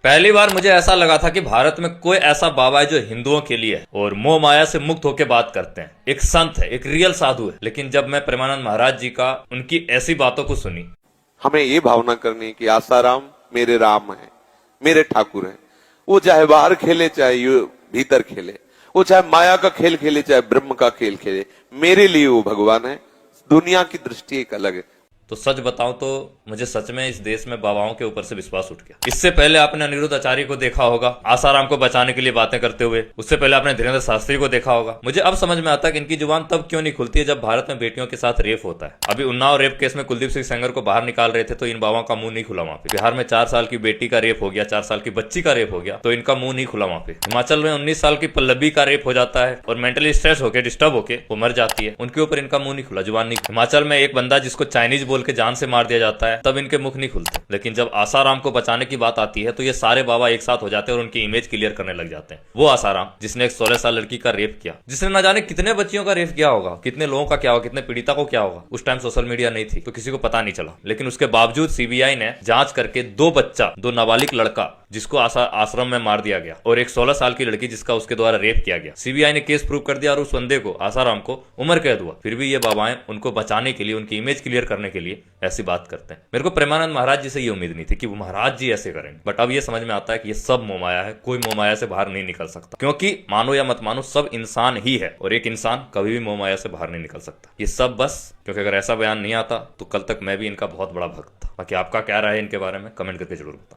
पहली बार मुझे ऐसा लगा था कि भारत में कोई ऐसा बाबा है जो हिंदुओं के लिए है और मोह माया से मुक्त होकर बात करते हैं। एक संत है, एक रियल साधु है। लेकिन जब मैं प्रेमानंद महाराज जी का उनकी ऐसी बातों को सुनी, हमें ये भावना करनी है कि आसाराम मेरे राम है, मेरे ठाकुर है। वो चाहे बाहर खेले चाहे ये भीतर खेले, वो चाहे माया का खेल खेले चाहे ब्रह्म का खेल खेले, मेरे लिए वो भगवान है। दुनिया की दृष्टि एक अलग है। तो सच बताऊं तो मुझे सच में इस देश में बाबाओं के ऊपर से विश्वास उठ गया। इससे पहले आपने अनिरुद्ध आचार्य को देखा होगा आसाराम को बचाने के लिए बातें करते हुए। उससे पहले आपने धीरेन्द्र शास्त्री को देखा होगा। मुझे अब समझ में आता है कि इनकी जुबान तब क्यों नहीं खुलती है जब भारत में बेटियों के साथ रेप होता है। अभी उन्नाव रेप केस में कुलदीप सिंह सेंगर को बाहर निकाल रहे थे तो इन बाबाओं का मुंह नहीं खुला वहां पे। बिहार में 4 साल की बेटी का रेप हो गया, 4 साल की बच्ची का रेप हो गया तो इनका मुंह नहीं खुला वहां पे। हिमाचल में 19 साल की पल्लवी का रेप हो जाता है और मेंटली स्ट्रेस होकर डिस्टर्ब होकर वो मर जाती है, उनके ऊपर इनका मुंह नहीं खुला, जुबान नहीं। हिमाचल में एक बंदा जिसको चाइनीज बोल के जान से मार दिया जाता है तब इनके मुख नहीं खुलते। लेकिन जब आसाराम को बचाने की बात आती है तो ये सारे बाबा एक साथ हो जाते हैं और उनकी इमेज क्लियर करने लग जाते हैं। वो आसाराम जिसने एक 16 साल लड़की का रेप किया, जिसने ना जाने कितने बच्चियों का रेप किया होगा, कितने लोगों का क्या होगा, कितने पीड़िता को क्या होगा। उस टाइम सोशल मीडिया नहीं थी तो किसी को पता नहीं चला। लेकिन उसके बावजूद सीबीआई ने जांच करके 2 नाबालिग लड़का जिसको आश्रम में मार दिया गया और एक 16 साल की लड़की जिसका उसके द्वारा रेप किया गया, सीबीआई ने केस प्रूव कर दिया और उस बंदे को आसाराम को उम्र कैद हुआ। फिर भी ये बाबाएं उनको बचाने के लिए, उनकी इमेज क्लियर करने के लिए ऐसी बात करते हैं। मेरे को प्रेमानंद महाराज जी से ये उम्मीद नहीं थी कि वो महाराज जी ऐसे करेंगे। बट अब ये समझ में आता है कि ये सब मोहमाया है। कोई मोहमाया से बाहर नहीं निकल सकता, क्योंकि मानो या मत मानो सब इंसान ही है और एक इंसान कभी भी मोहमाया से बाहर नहीं निकल सकता। ये सब बस क्योंकि अगर ऐसा बयान नहीं आता तो कल तक मैं भी इनका बहुत बड़ा भक्त था। बाकी आपका क्या राय है इनके बारे में कमेंट करके जरूर बताओ।